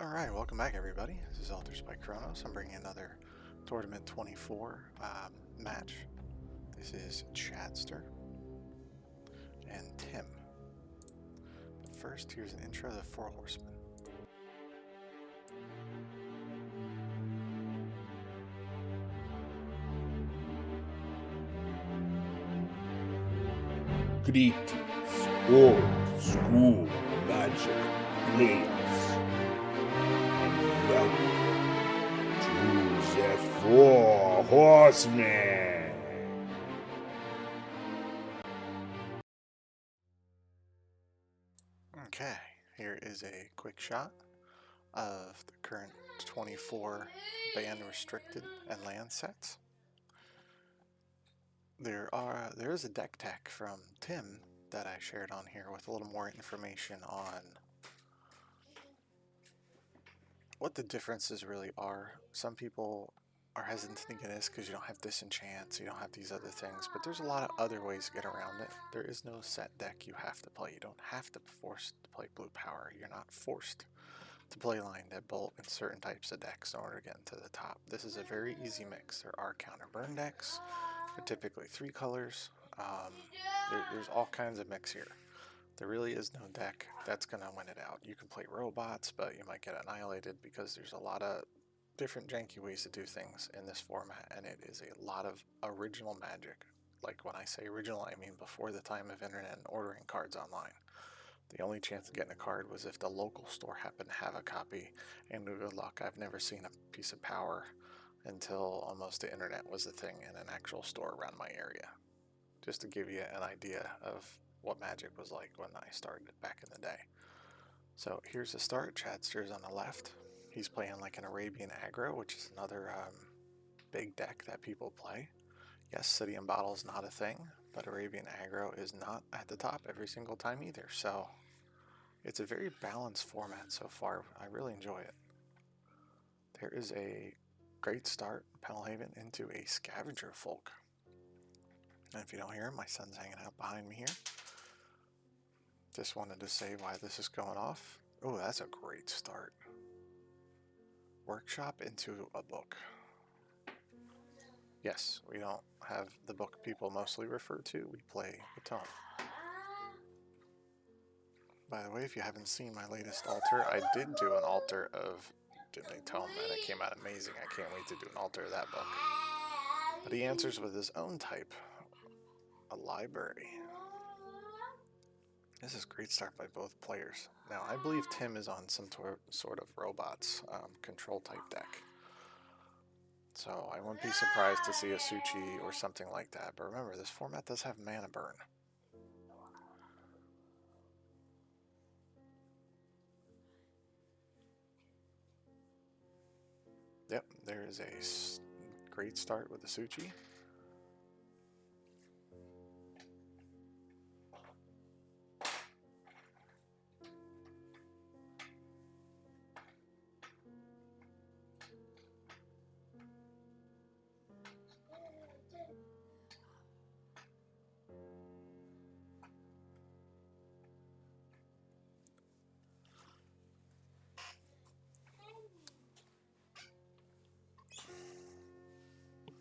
Alright, welcome back everybody. This is Altars by Kronos. I'm bringing another Tournament 24 match. This is Chadster and Tim. But first, here's an intro to the Four Horsemen. Greetings, old school magic blades, and welcome to the Four Horsemen. Okay, here is a quick shot of the current 24 banned, restricted, and land sets. There is a deck tech from Tim that I shared on here with a little more information on what the differences really are. Some people are hesitant to get this because you don't have disenchants, you don't have these other things, but there's a lot of other ways to get around it. There is no set deck you have to play. You don't have to be forced to play blue power. You're not forced to play line deadbolt in certain types of decks in order to get into the top. This is a very easy mix. There are counter burn decks. They're typically 3 colors. There's all kinds of mix here. There really is no deck that's going to win it out. You can play robots, but you might get annihilated because there's a lot of different janky ways to do things in this format, and it is a lot of original magic. Like when I say original, I mean before the time of internet and ordering cards online. The only chance of getting a card was if the local store happened to have a copy, and good luck, I've never seen a piece of power until almost the internet was a thing in an actual store around my area. Just to give you an idea of what Magic was like when I started back in the day. So here's the start. Chadster's on the left. He's playing like an Arabian aggro, which is another big deck that people play. Yes, City and Bottle is not a thing, but Arabian aggro is not at the top every single time either. So it's a very balanced format so far. I really enjoy it. There is a great start, Penelhaven, into a Scavenger Folk. And if you don't hear him, my son's hanging out behind me here. Just wanted to say why this is going off. Oh, that's a great start. Workshop into a book. Yes, we don't have the book people mostly refer to. We play the tome. By the way, if you haven't seen my latest altar, I did do an altar of Dimly Tome, and it came out amazing. I can't wait to do an altar of that book. But he answers with his own type, a library. This is a great start by both players. Now, I believe Tim is on some sort of robots control type deck. So I wouldn't be surprised to see a Suchi or something like that. But remember, this format does have mana burn. Yep, there is a great start with the Suchi.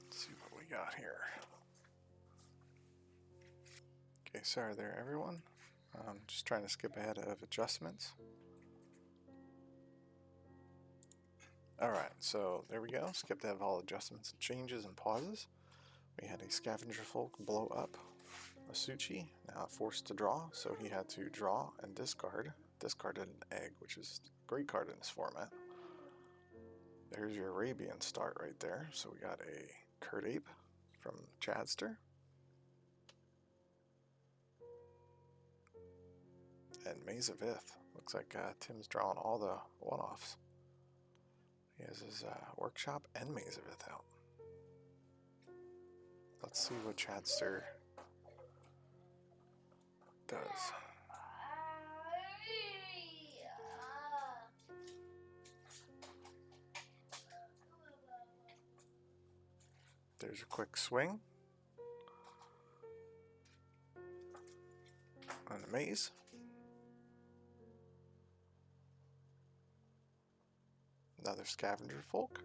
Let's see what we got here. Okay, sorry there everyone. Just trying to skip ahead of adjustments. Alright, so there we go. Skipped ahead of all adjustments and changes and pauses. We had a Scavenger Folk blow up a Suchi, now forced to draw, so he had to draw and discard. Discarded an egg, which is a great card in this format. There's your Arabian start right there. So we got a Kurt Ape from Chadster. And Maze of Ith. Looks like Tim's drawing all the one-offs. He has his workshop and Maze of Ith out. Let's see what Chadster does. There's a quick swing. And a maze. Another Scavenger Folk.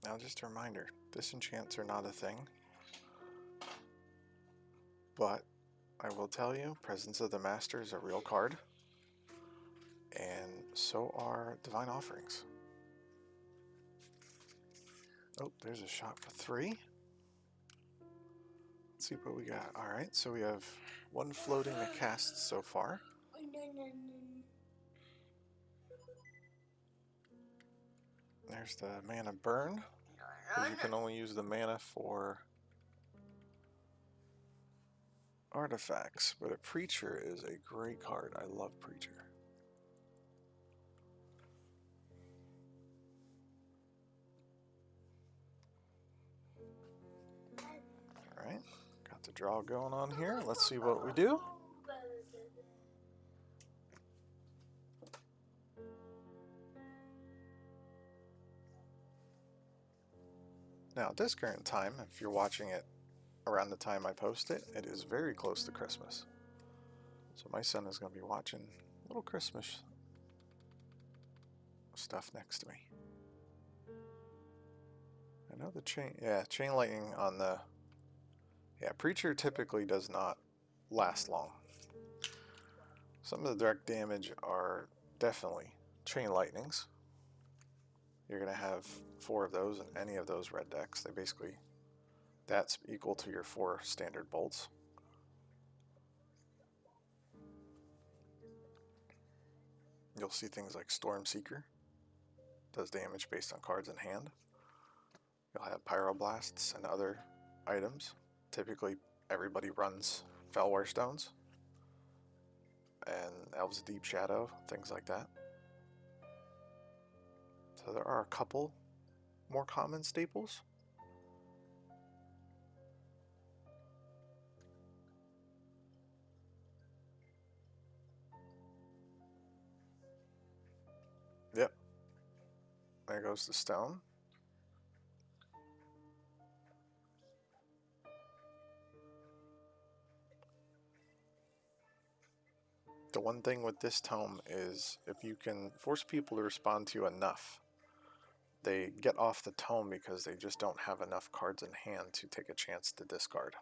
Now just a reminder, disenchants are not a thing. But I will tell you, Presence of the Master is a real card. And so are Divine Offerings. Oh, there's a shot for 3. Let's see what we got. Alright, so we have 1 floating to cast so far. There's the mana burn. But you can only use the mana for artifacts. But a Preacher is a great card. I love Preacher. Alright, got the draw going on here. Let's see what we do. Now, at this current time, if you're watching it around the time I post it, it is very close to Christmas. So my son is going to be watching little Christmas stuff next to me. I know the chain lightning on the... Yeah, Preacher typically does not last long. Some of the direct damage are definitely chain lightnings. You're going to have 4 of those in any of those red decks. They basically, that's equal to your 4 standard bolts. You'll see things like Stormseeker, does damage based on cards in hand. You'll have Pyroblasts and other items. Typically, everybody runs Fellware Stones and Elves of Deep Shadow, things like that. So there are a couple more common staples. Yep. There goes the stone. The one thing with this tome is if you can force people to respond to you enough, they get off the tome because they just don't have enough cards in hand to take a chance to discard.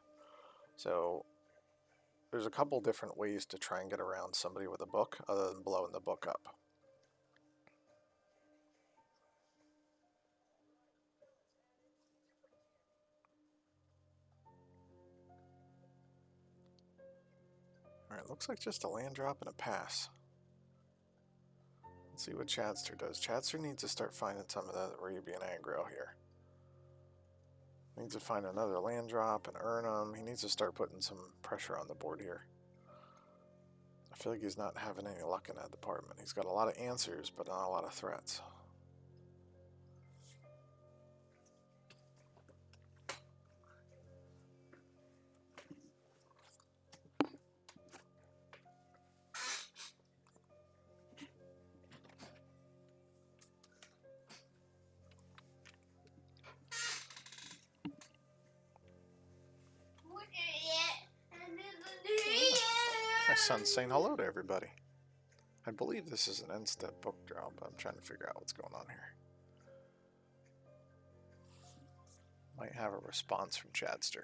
So there's a couple different ways to try and get around somebody with a book other than blowing the book up. Alright, looks like just a land drop and a pass. Let's see what Chadster does. Chadster needs to start finding some of that Arabian aggro here. Needs to find another land drop and earn them. He needs to start putting some pressure on the board here. I feel like he's not having any luck in that department. He's got a lot of answers, but not a lot of threats. My son's saying hello to everybody. I believe this is an end step book drop, but I'm trying to figure out what's going on here. Might have a response from Chadster.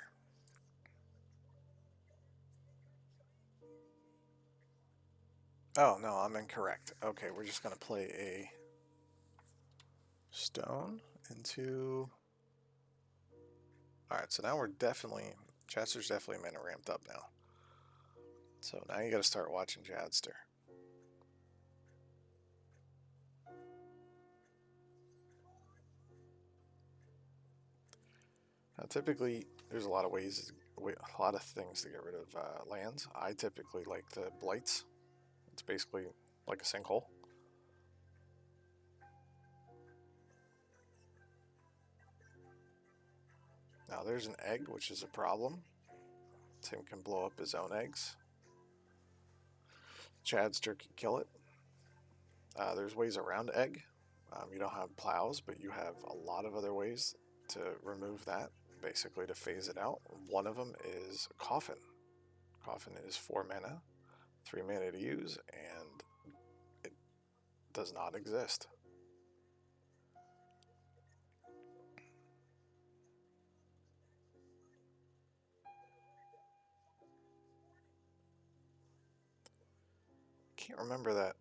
Oh, no, I'm incorrect. Okay, we're just going to play a stone into... Alright, so now we're definitely... Chadster's definitely mana ramped up now. So now you got to start watching Chadster. Now typically, there's a lot of ways, a lot of things to get rid of lands. I typically like the blights. It's basically like a sinkhole. Now there's an egg, which is a problem. Tim can blow up his own eggs. Chadster can kill it. There's ways around egg. You don't have plows, but you have a lot of other ways to remove that, basically to phase it out. One of them is coffin off, and it is 4 mana, 3 mana to use, and it does not exist. Can't remember that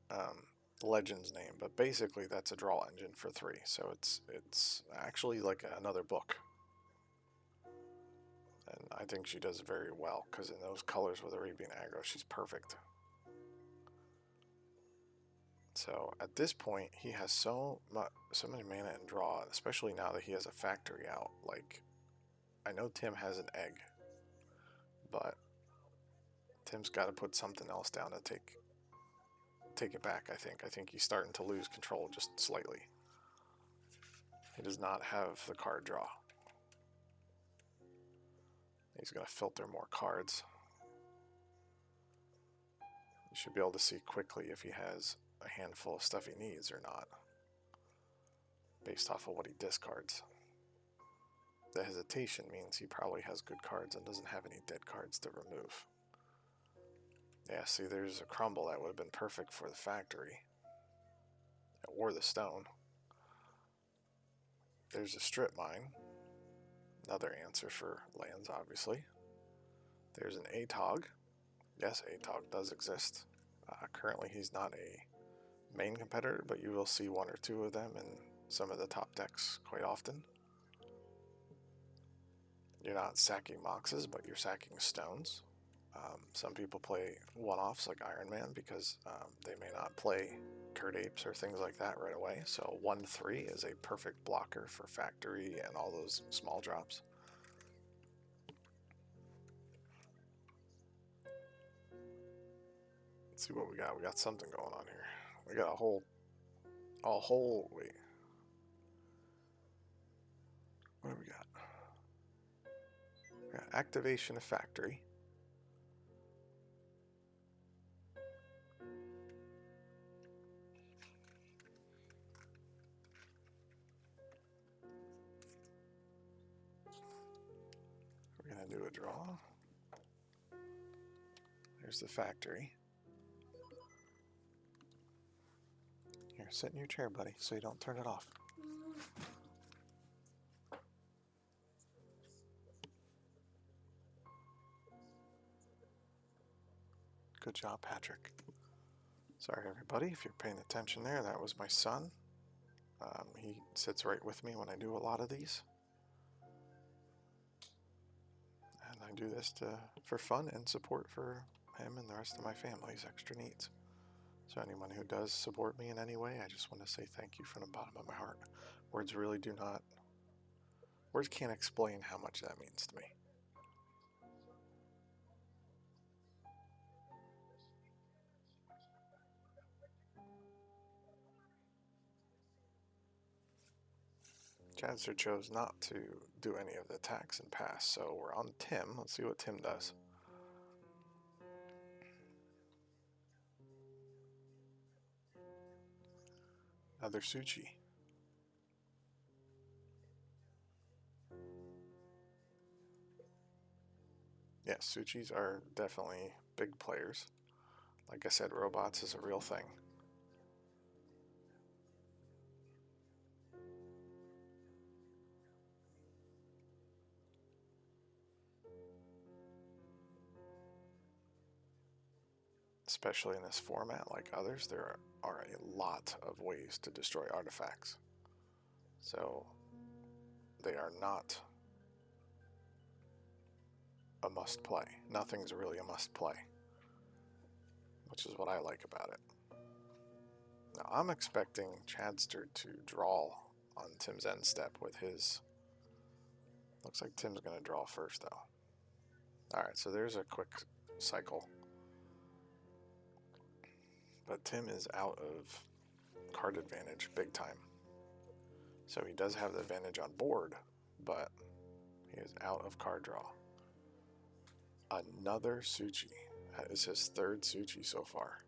legend's name, but basically that's a draw engine for 3, so it's actually like another book. And I think she does very well, because in those colors with Arabian Aggro, she's perfect. So at this point, he has so many mana and draw, especially now that he has a factory out. Like, I know Tim has an egg, but Tim's got to put something else down to take it back, I think. I think he's starting to lose control just slightly. He does not have the card draw. He's going to filter more cards. You should be able to see quickly if he has a handful of stuff he needs or not, based off of what he discards. The hesitation means he probably has good cards and doesn't have any dead cards to remove. Yeah, see, there's a crumble that would have been perfect for the factory. Or the stone. There's a strip mine. Another answer for lands, obviously. There's an ATOG. Yes, ATOG does exist. Currently, he's not a main competitor, but you will see 1 or 2 of them in some of the top decks quite often. You're not sacking moxes, but you're sacking stones. Some people play one-offs like Iron Man because they may not play Kurt Apes or things like that right away. So 1/3 is a perfect blocker for factory and all those small drops. Let's see what we got. We got something going on here. We got a whole, wait. What do we got? We got activation of factory. We're going to do a draw. There's the factory. Here, sit in your chair, buddy, so you don't turn it off. Good job, Patrick. Sorry, everybody, if you're paying attention there, that was my son. He sits right with me when I do a lot of these. And I do this for fun and support for him and the rest of my family's extra needs. So anyone who does support me in any way, I just want to say thank you from the bottom of my heart. Words can't explain how much that means to me. Chadster chose not to do any of the attacks and pass, so we're on Tim. Let's see what Tim does. Another Suchi. Yes, Suchis are definitely big players. Like I said, robots is a real thing. Especially in this format, like others, there are a lot of ways to destroy artifacts. So they are not a must play. Nothing's really a must play, which is what I like about it. Now I'm expecting Chadster to draw on Tim's end step with his... Looks like Tim's going to draw first, though. Alright, so there's a quick cycle. But Tim is out of card advantage big time. So he does have the advantage on board, but he is out of card draw. Another Suchi. That is his 3rd Suchi so far.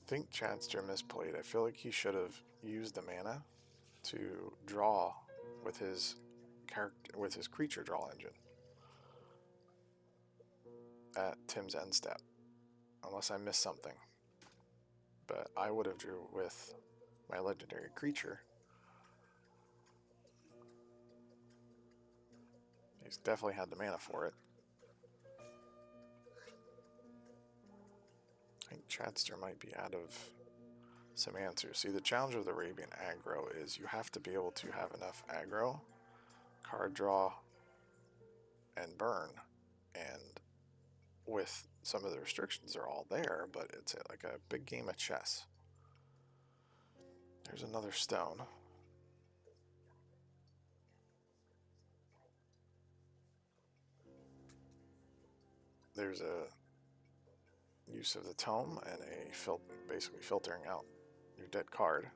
think Chadster misplayed. I feel like he should have used the mana to draw with his creature draw engine at Tim's end step, unless I missed something. But I would have drew with my legendary creature. He's definitely had the mana for it. I think Chadster might be out of some answers. See, the challenge of the Arabian aggro is you have to be able to have enough aggro, card draw, and burn. And with some of the restrictions, they're all there, but it's like a big game of chess. There's another stone. There's a use of the tome and a basically filtering out your dead card.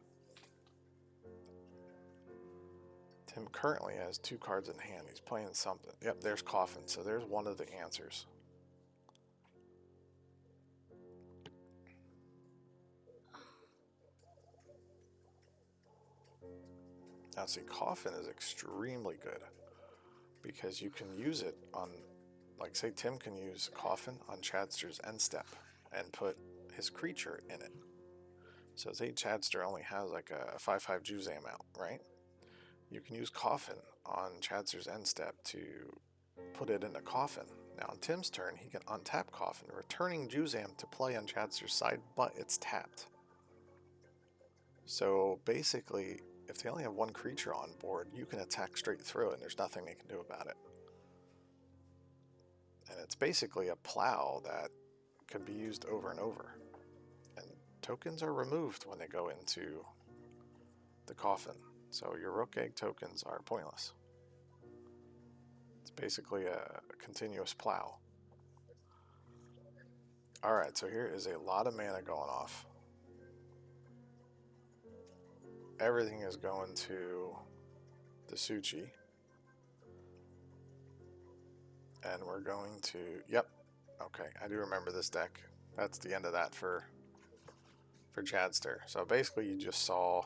Tim currently has 2 cards in hand. He's playing something. Yep, there's Coffin. So there's one of the answers. Now see, Coffin is extremely good because you can use it on, like say Tim can use Coffin on Chadster's end step and put his creature in it. So say Chadster only has like a 5/5 Juzam out, right? You can use Coffin on Chadster's end step to put it in a Coffin. Now on Tim's turn, he can untap Coffin, returning Juzam to play on Chadster's side, but it's tapped. So basically, if they only have 1 creature on board, you can attack straight through it and there's nothing they can do about it. And it's basically a plow that can be used over and over. And tokens are removed when they go into the Coffin. So your Rook Egg tokens are pointless. It's basically a continuous plow. Alright, so here is a lot of mana going off. Everything is going to the Suchi. And we're going to, yep, okay, I do remember this deck. That's the end of that for Chadster. So basically you just saw,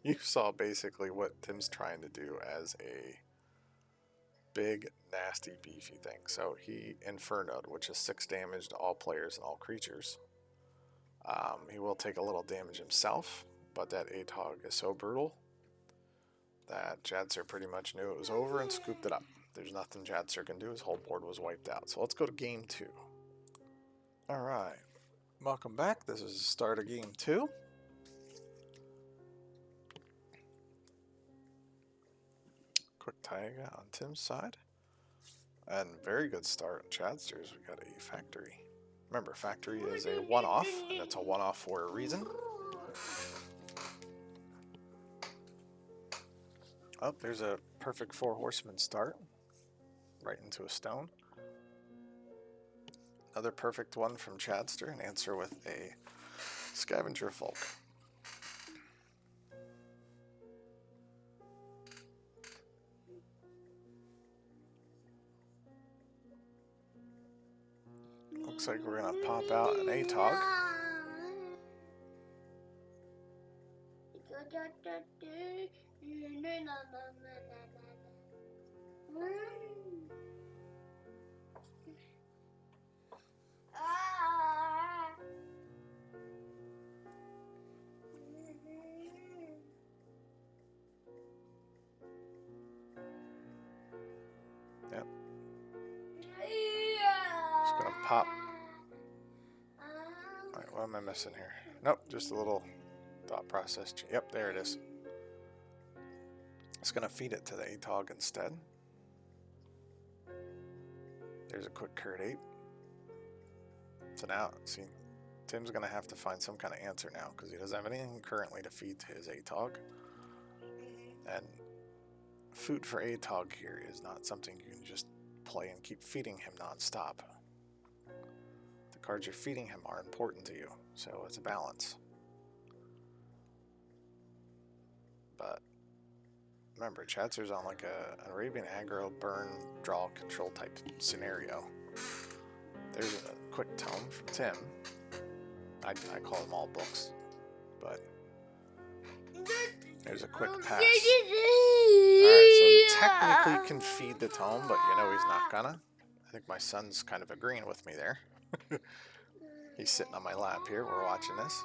you saw basically what Tim's trying to do as a big, nasty, beefy thing. So he Inferno'd, which is 6 damage to all players and all creatures. He will take a little damage himself, but that ATOG is so brutal that Chadster pretty much knew it was over and scooped it up. There's nothing Chadster can do. His whole board was wiped out. So let's go to game 2. Alright. Welcome back. This is the start of game 2. Quick Taiga on Tim's side. And very good start on Chadster's. We got a Factory. Remember, Factory is a one-off, and it's a one-off for a reason. Oh, there's a perfect 4 horseman start. Right into a stone. Another perfect one from Chadster, an answer with a Scavenger Folk. Looks like we're going to pop out an ATOG. Yep. Just going to pop. Alright, what am I missing here? Nope, just a little thought process. Yep, there it is. It's going to feed it to the ATOG instead. There's a quick Curd Ape. So now, see, Tim's going to have to find some kind of answer now because he doesn't have anything currently to feed to his ATOG. And food for ATOG here is not something you can just play and keep feeding him non-stop. The cards you're feeding him are important to you, so it's a balance. But remember, Chadster's on like an Arabian aggro, burn, draw, control type scenario. There's a quick tome from Tim. I call them all books, but there's a quick pass. Alright, so he technically can feed the tome, but you know he's not gonna. I think my son's kind of agreeing with me there. He's sitting on my lap here, we're watching this.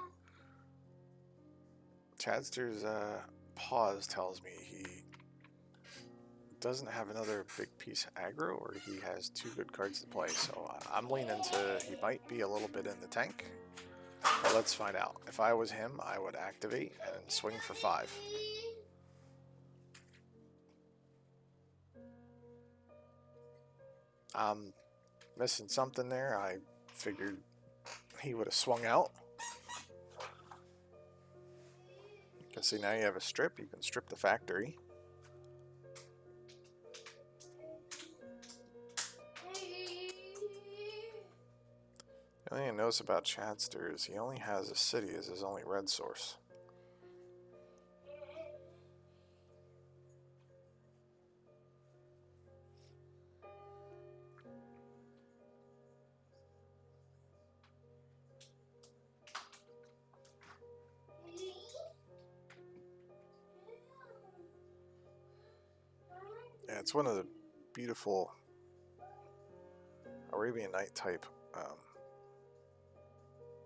Chadster's pause tells me he doesn't have another big piece of aggro, or he has 2 good cards to play, so I'm leaning to he might be a little bit in the tank. But let's find out. If I was him, I would activate and swing for 5. I'm missing something there. I figured he would have swung out. You can see now you have a strip. You can strip the factory. The only thing I notice about Chadster is he only has a city as his only red source. Yeah, it's one of the beautiful Arabian Night type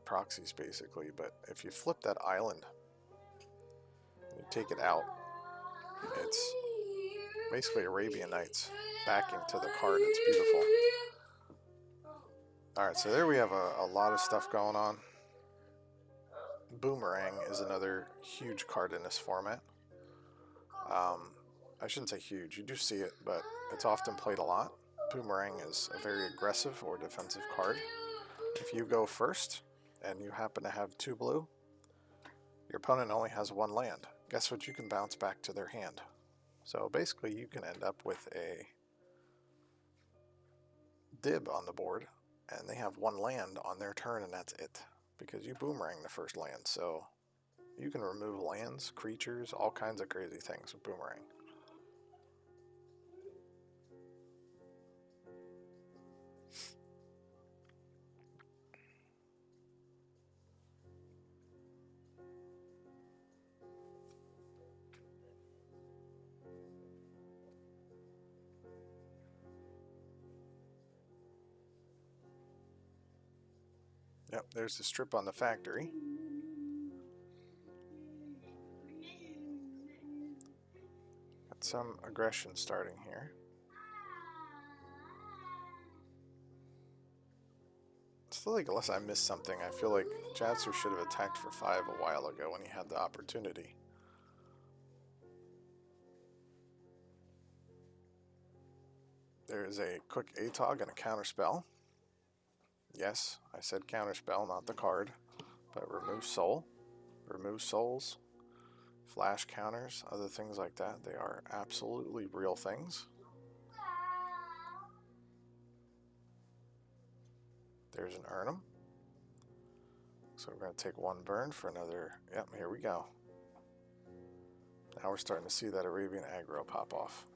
proxies basically, but if you flip that island and you take it out, it's basically Arabian Nights back into the card. It's beautiful. Alright, so there we have a lot of stuff going on. Boomerang is another huge card in this format. I shouldn't say huge, you do see it, but it's often played a lot. Boomerang is a very aggressive or defensive card. If you go first and you happen to have 2 blue, your opponent only has 1 land. Guess what? You can bounce back to their hand. So basically you can end up with a dib on the board, and they have 1 land on their turn, and that's it, because you boomerang the first land. So you can remove lands, creatures, all kinds of crazy things with boomerang. Yep, there's the strip on the factory. Got some aggression starting here. Still, like, unless I missed something, I feel like Chadster should have attacked for 5 a while ago when he had the opportunity. There's a quick ATOG and a counterspell. Yes, I said counterspell, not the card. But remove soul, remove souls, flash counters, other things like that. They are absolutely real things. There's an Urnum. So we're going to take 1 burn for another. Yep, here we go. Now we're starting to see that Arabian aggro pop off.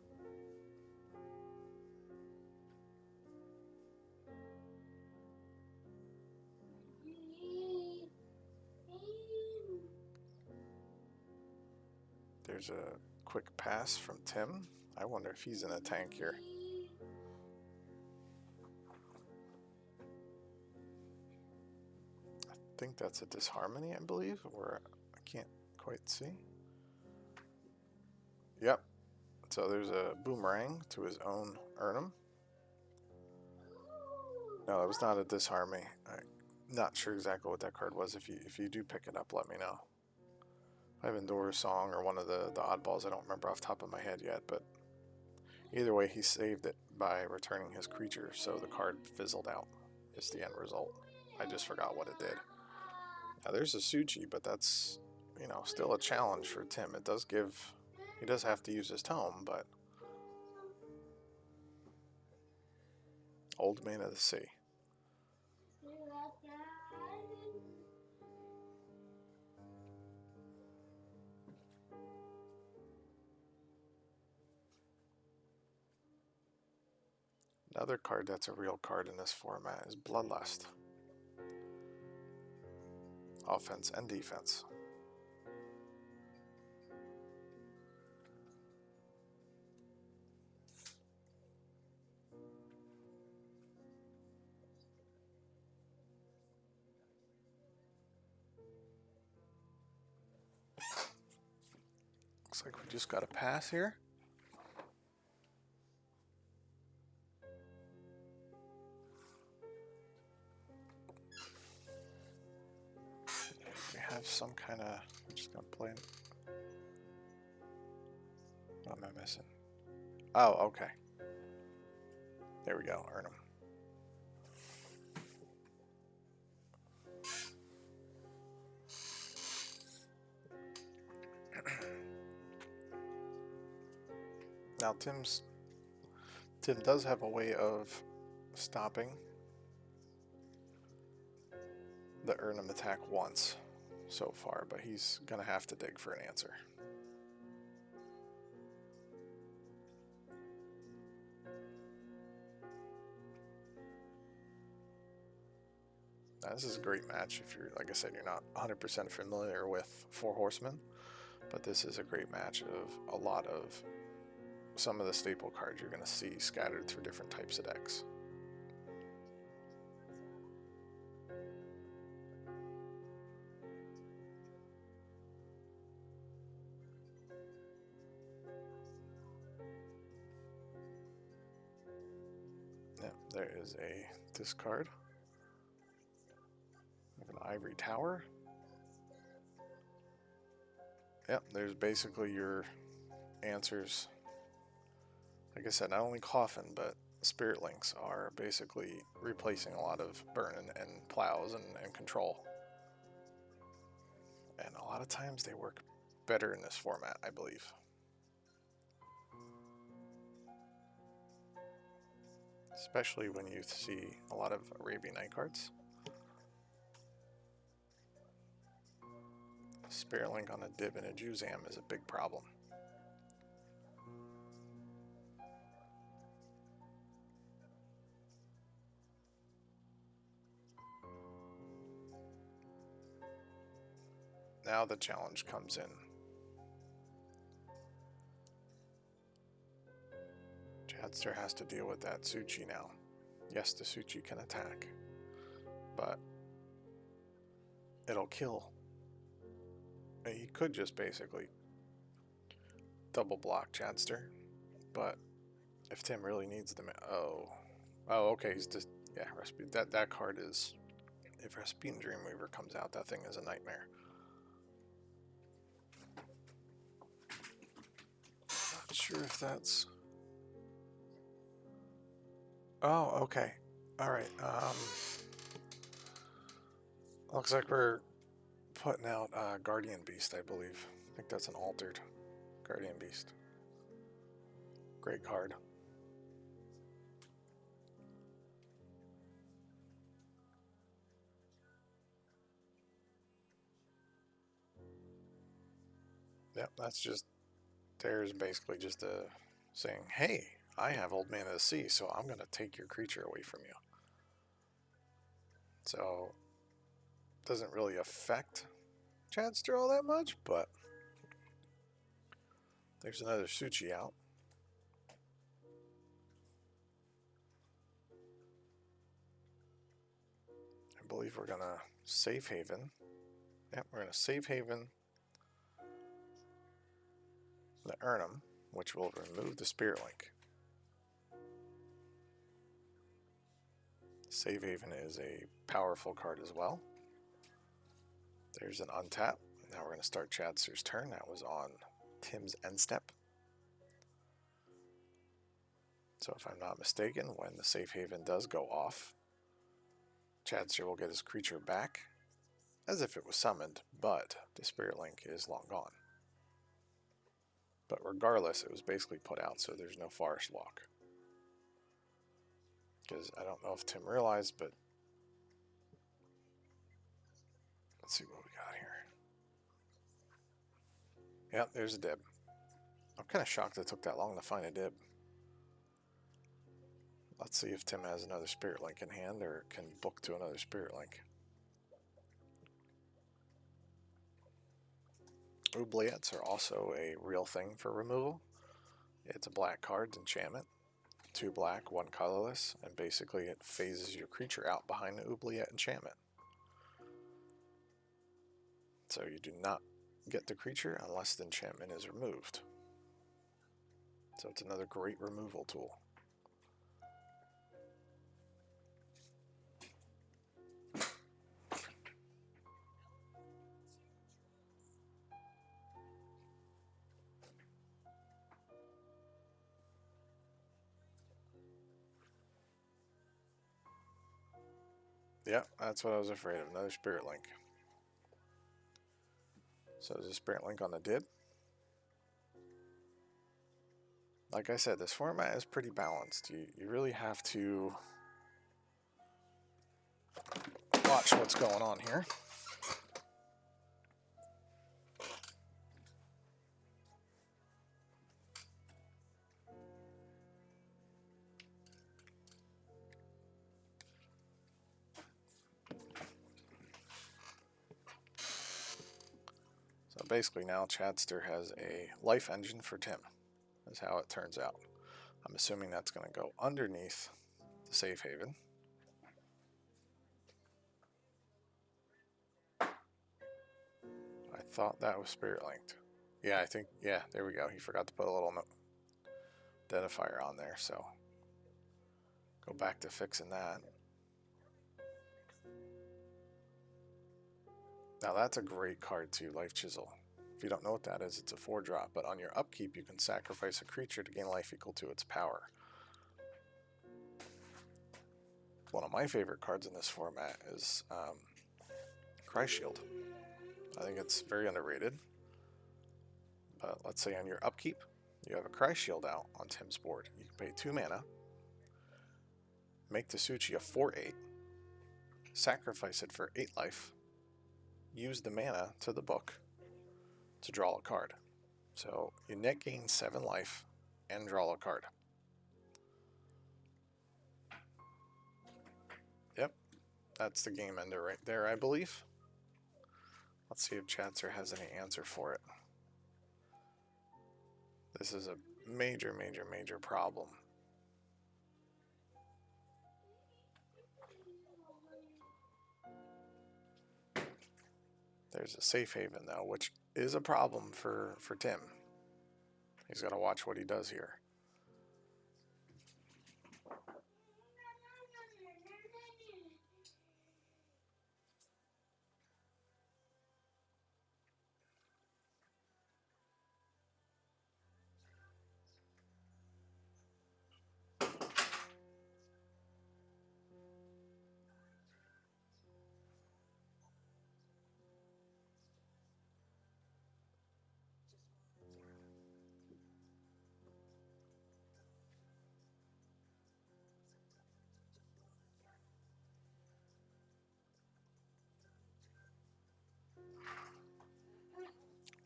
There's a quick pass from Tim. I wonder if he's in a tank here. I think that's a disharmony, I believe, or I can't quite see. Yep. So there's a boomerang to his own Urnum. No, that was not a disharmony. I'm not sure exactly what that card was. If you do pick it up, let me know. I have Endora's Song or one of the oddballs. I don't remember off the top of my head yet, but either way, he saved it by returning his creature, so the card fizzled out. It's the end result. I just forgot what it did. Now there's a Suchi, but that's, you know, still a challenge for Tim. It does give, he does have to use his tome, but Old Man of the Sea. Another card that's a real card in this format is Bloodlust. offense and defense. Looks like we just got a pass here. We have some kind of... I'm just going to play... What am I missing? Oh, okay. There we go. Earn them. Now Tim does have a way of stopping the Earnham attack once so far, but he's gonna have to dig for an answer. Now, this is a great match if you're, like I said, you're not 100% familiar with Four Horsemen, but this is a great match of a lot of some of the staple cards you're going to see scattered through different types of decks. Yeah, there is a discard. We have an Ivory Tower. Yep, there's basically your answers. Like I said, not only Coffin, but Spirit Links are basically replacing a lot of burn and plows and control. And a lot of times they work better in this format, I believe. Especially when you see a lot of Arabian Night cards. Spirit Link on a Dib and a Juzam is a big problem. Now the challenge comes in. Chadster has to deal with that Suchi now. Yes, the Suchi can attack, but it'll kill. He could just basically double block Chadster, but if Tim really needs them, oh, okay, he's just, yeah, that card is, if Rasputin Dreamweaver comes out, that thing is a nightmare. Not sure if that's, oh, okay, all right, looks like we're putting out Guardian Beast, I believe. I think that's an altered Guardian Beast. Great card. Yep, that's just, there's basically just a saying, hey, I have Old Man of the Sea, so I'm going to take your creature away from you. So, doesn't really affect Chadster all that much, but there's another Suchi out. I believe we're going to Safe Haven. Yep, we're going to Safe Haven the Earnham, which will remove the Spirit Link. Save Haven is a powerful card as well. There's an untap. Now we're going to start Chadster's turn. That was on Tim's end step. So if I'm not mistaken, when the Safe Haven does go off, Chadster will get his creature back as if it was summoned, but the Spirit Link is long gone. But regardless, it was basically put out, so there's no Forest Walk. Because I don't know if Tim realized, but let's see what we got here. Yep, there's a Dib. I'm kind of shocked it took that long to find a Dib. Let's see if Tim has another Spirit Link in hand or can book to another Spirit Link. Oubliettes are also a real thing for removal. It's a black card enchantment, 2 black, 1 colorless, and basically it phases your creature out behind the Oubliette enchantment. So you do not get the creature unless the enchantment is removed. So it's another great removal tool. Yeah, that's what I was afraid of. Another Spirit Link. So there's a Spirit Link on the Dib. Like I said, this format is pretty balanced. You really have to watch what's going on here. So basically now Chadster has a life engine for Tim, is how it turns out. I'm assuming that's going to go underneath the safe haven. I thought that was Spirit Linked. Yeah, I think, yeah, there we go. He forgot to put a little identifier on there, so go back to fixing that. Now that's a great card too, Life Chisel. If you don't know what that is, it's a 4-drop, but on your upkeep you can sacrifice a creature to gain life equal to its power. One of my favorite cards in this format is Cry Shield. I think it's very underrated. But let's say on your upkeep, you have a Cry Shield out on Tim's board. You can pay 2 mana, make the Suchi a 4/8, sacrifice it for 8 life, use the mana to the book to draw a card. So you net gain 7 life and draw a card. Yep, that's the game ender right there, I believe. Let's see if Chatser has any answer for it. This is a major, major, major problem. There's a safe haven though, which is a problem for Tim. He's got to watch what he does here.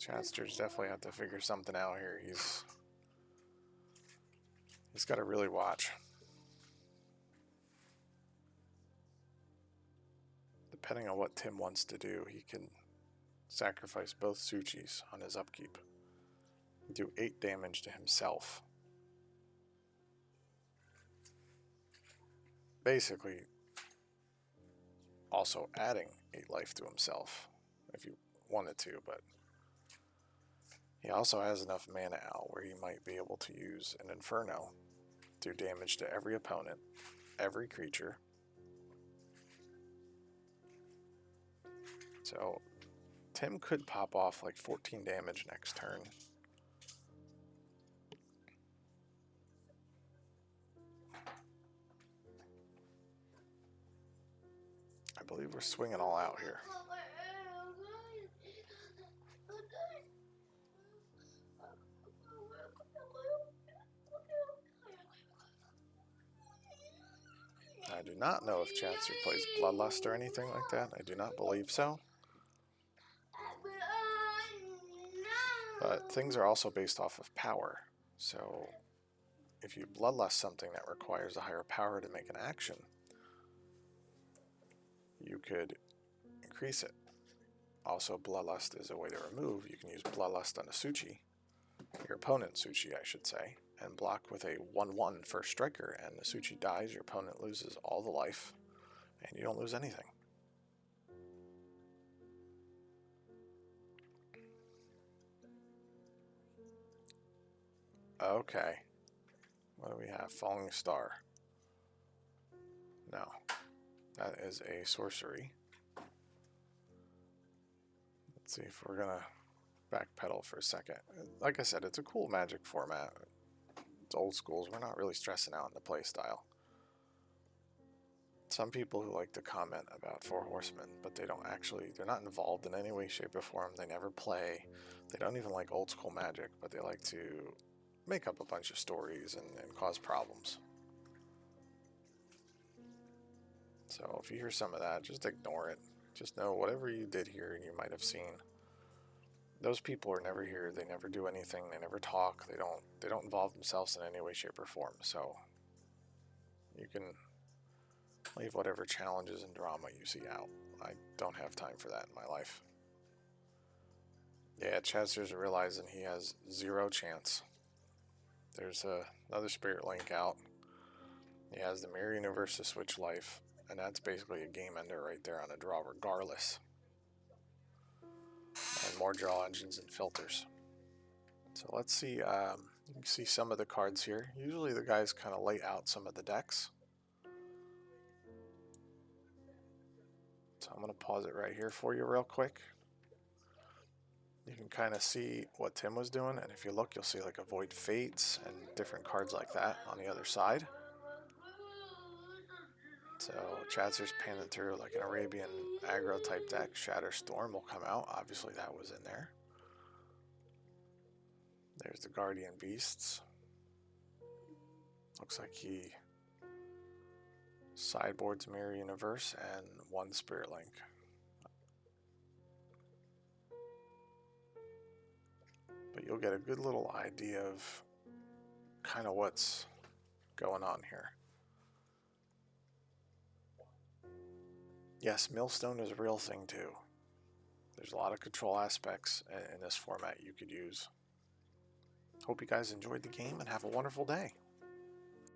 Chatster's definitely have to figure something out here. He's got to really watch. Depending on what Tim wants to do, he can sacrifice both Suchis on his upkeep. Do 8 damage to himself. Basically, also adding 8 life to himself if you wanted to, but he also has enough mana out where he might be able to use an Inferno, do damage to every opponent, every creature. So Tim could pop off like 14 damage next turn. I believe we're swinging all out here. I do not know if Chatster plays Bloodlust or anything like that. I do not believe so. But things are also based off of power. So if you Bloodlust something that requires a higher power to make an action, you could increase it. Also, Bloodlust is a way to remove. You can use Bloodlust on a Suchi, your opponent's Suchi, I should say, and block with a 1/1 first striker, and the Suchi dies, your opponent loses all the life, and you don't lose anything. Okay. What do we have? Falling Star. No. That is a sorcery. Let's see if we're going to backpedal for a second. Like I said, it's a cool Magic format. It's old schools. We're not really stressing out in the play style. Some people who like to comment about Four Horsemen, but they don't actually, they're not involved in any way, shape, or form. They never play. They don't even like old school Magic, but they like to make up a bunch of stories and cause problems. So if you hear some of that, just ignore it. Just know whatever you did here and you might have seen, those people are never here. They never do anything. They never talk. They don't involve themselves in any way, shape, or form. So you can leave whatever challenges and drama you see out. I don't have time for that in my life. Yeah, Chazier's realizing he has 0 chance. There's another Spirit Link out. He has the Mirror Universe to switch life, and that's basically a game ender right there on a draw regardless. And more draw engines and filters. So let's see, you can see some of the cards here. Usually the guys kind of lay out some of the decks. So I'm going to pause it right here for you real quick. You can kind of see what Tim was doing, and if you look, you'll see like Avoid Fates and different cards like that on the other side. So Chazier's panning through like an Arabian aggro type deck. Shatter Storm will come out. Obviously that was in there. There's the Guardian Beasts. Looks like he sideboards Mirror Universe and 1 Spirit Link. But you'll get a good little idea of kind of what's going on here. Yes, Millstone is a real thing too. There's a lot of control aspects in this format you could use. Hope you guys enjoyed the game and have a wonderful day.